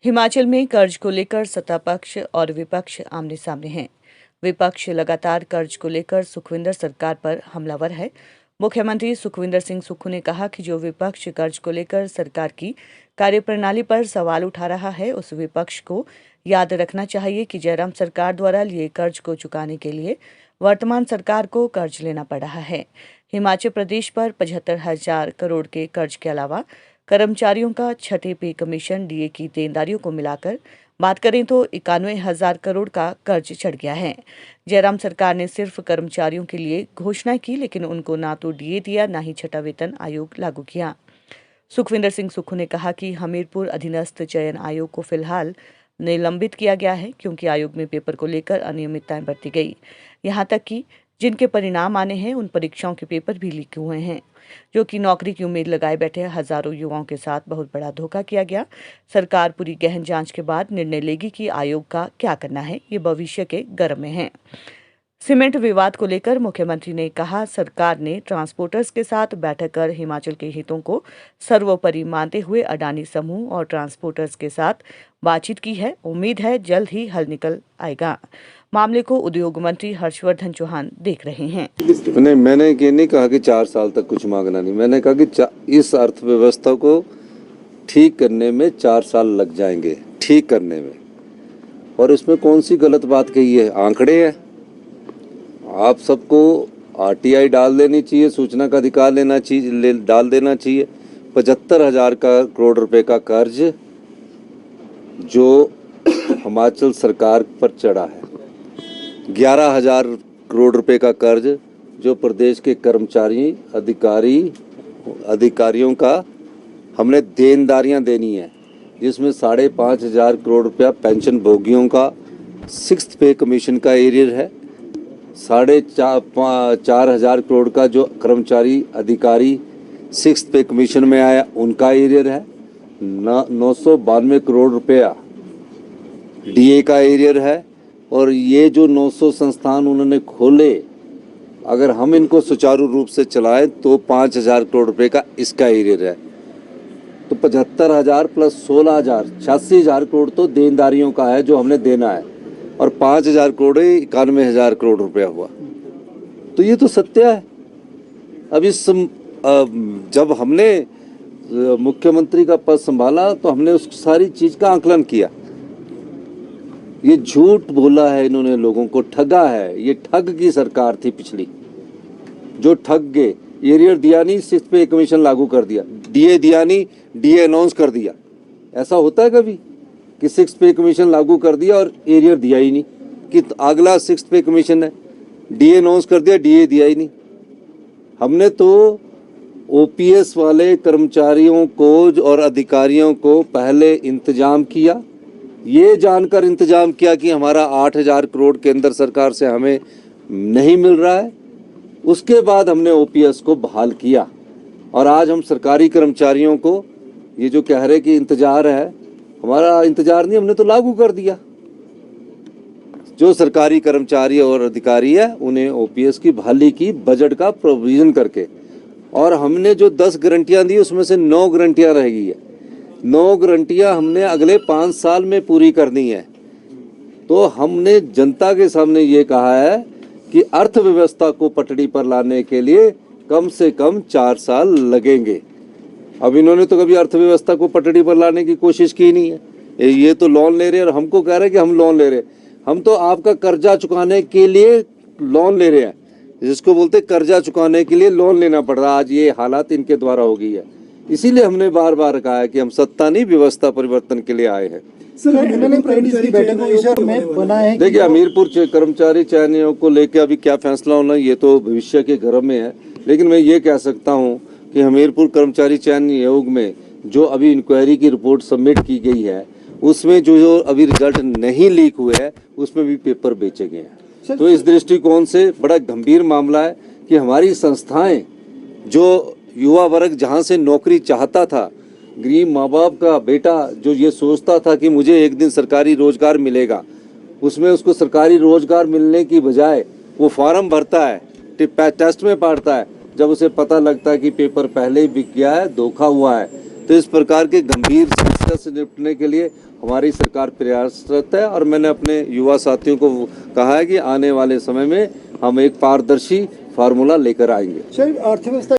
हिमाचल में कर्ज को लेकर सत्ता पक्ष और विपक्ष आमने सामने हैं। विपक्ष लगातार कर्ज को लेकर सुखविंदर सरकार पर हमलावर है। मुख्यमंत्री सुखविंदर सिंह सुक्खू ने कहा कि जो विपक्ष कर्ज को लेकर सरकार की कार्यप्रणाली पर सवाल उठा रहा है, उस विपक्ष को याद रखना चाहिए कि जयराम सरकार द्वारा लिए कर्ज को चुकाने के लिए वर्तमान सरकार को कर्ज लेना पड़ रहा है। हिमाचल प्रदेश पर 75,000 करोड़ के कर्ज के अलावा कर्मचारियों का छठे पे कमीशन, डीए की देनदारियों को मिलाकर बात करें तो 91,000 करोड़ का कर्ज चढ़ गया है। जयराम सरकार ने सिर्फ कर्मचारियों के लिए घोषणा की, लेकिन उनको ना तो डीए दिया, ना ही छठा वेतन आयोग लागू किया। सुखविंदर सिंह सुक्खू ने कहा कि हमीरपुर अधीनस्थ चयन आयोग को फिलहाल निलंबित किया गया है, क्योंकि आयोग में पेपर को लेकर अनियमितताएं बरती गई। यहां तक कि जिनके परिणाम आने हैं, उन परीक्षाओं के पेपर भी लीक हुए हैं, जो कि नौकरी की उम्मीद लगाए बैठे हजारों युवाओं के साथ बहुत बड़ा धोखा किया गया। सरकार पूरी गहन जांच के बाद निर्णय लेगी कि आयोग का क्या करना है। ये भविष्य के गर्भ में है। सीमेंट विवाद को लेकर मुख्यमंत्री ने कहा, सरकार ने ट्रांसपोर्टर्स के साथ बैठक कर हिमाचल के हितों को सर्वोपरि मानते हुए अडानी समूह और ट्रांसपोर्टर्स के साथ बातचीत की है। उम्मीद है जल्द ही हल निकल आएगा। मामले को उद्योग मंत्री हर्षवर्धन चौहान देख रहे हैं। मैंने ये नहीं कहा कि 4 साल तक कुछ मांगना नहीं। मैंने कहा कि इस अर्थव्यवस्था को ठीक करने में 4 साल लग जाएंगे, ठीक करने में। और इसमें कौन सी गलत बात कही है? आंकड़े हैं। आप सबको आरटीआई डाल देनी चाहिए, सूचना का अधिकार डाल देना चाहिए। 75,000 करोड़ रुपए का कर्ज जो हिमाचल सरकार पर चढ़ा है, 11,000 करोड़ रुपए का कर्ज जो प्रदेश के कर्मचारी अधिकारियों का हमने देनदारियां देनी है, जिसमें 5,500 करोड़ रुपया पेंशन भोगियों का 6th पे कमीशन का एरियर है, 4,500 करोड़ का जो कर्मचारी अधिकारी 6th पे कमीशन में आया उनका एरियर है, 992 करोड़ रुपया डीए का एरियर है। और ये जो 900 संस्थान उन्होंने खोले, अगर हम इनको सुचारू रूप से चलाएं तो 5,000 करोड़ रुपए का इसका एरियर है। तो 75,000 प्लस 16,000, 86,000 करोड़ तो देनदारियों का है जो हमने देना है, और 5,000 करोड़ 91,000 करोड़ रुपया हुआ। तो ये तो सत्य है। अब जब हमने मुख्यमंत्री का पद संभाला तो हमने उस सारी चीज का आकलन किया। ये झूठ बोला है इन्होंने, लोगों को ठगा है। ये ठग की सरकार थी पिछली, जो ठग गए। एरियर दिया नहीं, 6th पे कमीशन लागू कर दिया। डीए दिया नहीं, डीए अनाउंस कर दिया। ऐसा होता है कभी कि 6th पे कमीशन लागू कर दिया और एरियर दिया ही नहीं कि अगला 6th पे कमीशन है, डीए अनाउंस कर दिया, डीए दिया ही नहीं। हमने तो ओपीएस वाले कर्मचारियों को और अधिकारियों को पहले इंतजाम किया, ये जानकर इंतजाम किया कि हमारा 8,000 करोड़ केंद्र सरकार से हमें नहीं मिल रहा है। उसके बाद हमने ओपीएस को बहाल किया, और आज हम सरकारी कर्मचारियों को ये जो कह रहे कि इंतजार है, हमारा इंतजार नहीं, हमने तो लागू कर दिया। जो सरकारी कर्मचारी और अधिकारी है उन्हें ओपीएस की बहाली की, बजट का प्रोविजन करके। और हमने जो 10 गारंटियां दी उसमें से 9 गारंटियां रह गई है। 9 गारंटियां हमने अगले 5 साल में पूरी करनी है। तो हमने जनता के सामने ये कहा है कि अर्थव्यवस्था को पटड़ी पर लाने के लिए कम से कम 4 साल लगेंगे। अब इन्होंने तो कभी अर्थव्यवस्था को पटड़ी पर लाने की कोशिश की नहीं है। ये तो लोन ले रहे हैं और हमको कह रहे हैं कि हम लोन ले रहे हैं। हम तो आपका कर्जा चुकाने के लिए लोन ले रहे हैं, जिसको बोलते कर्जा चुकाने के लिए लोन लेना पड़ रहा है। आज ये हालात इनके द्वारा हो गई है। इसीलिए हमने बार बार कहा है कि हम सत्ता नहीं, व्यवस्था परिवर्तन के लिए आए हैं। देखिए, हमीरपुर कर्मचारी चयन आयोग को लेकर अभी क्या फैसला होना ये तो भविष्य के गर्भ में है। लेकिन मैं ये कह सकता हूँ कि हमीरपुर कर्मचारी चयन आयोग में जो अभी इंक्वायरी की रिपोर्ट सबमिट की गई है, उसमें जो अभी रिजल्ट नहीं लीक हुए हैं, उसमें भी पेपर बेचे गए हैं। तो इस दृष्टिकोण से बड़ा गंभीर मामला है कि हमारी संस्थाएं, जो युवा वर्ग जहां से नौकरी चाहता था, गरीब माँ बाप का बेटा जो ये सोचता था कि मुझे एक दिन सरकारी रोजगार मिलेगा, उसमें उसको सरकारी रोजगार मिलने की बजाय वो फॉर्म भरता है, टेस्ट में पढ़ता है, जब उसे पता लगता है कि पेपर पहले ही बिक गया है, धोखा हुआ है। तो इस प्रकार के गंभीर समस्या से निपटने के लिए हमारी सरकार प्रयासरत है और मैंने अपने युवा साथियों को कहा है कि आने वाले समय में हम एक पारदर्शी फार्मूला लेकर आएंगे। अर्थव्यवस्था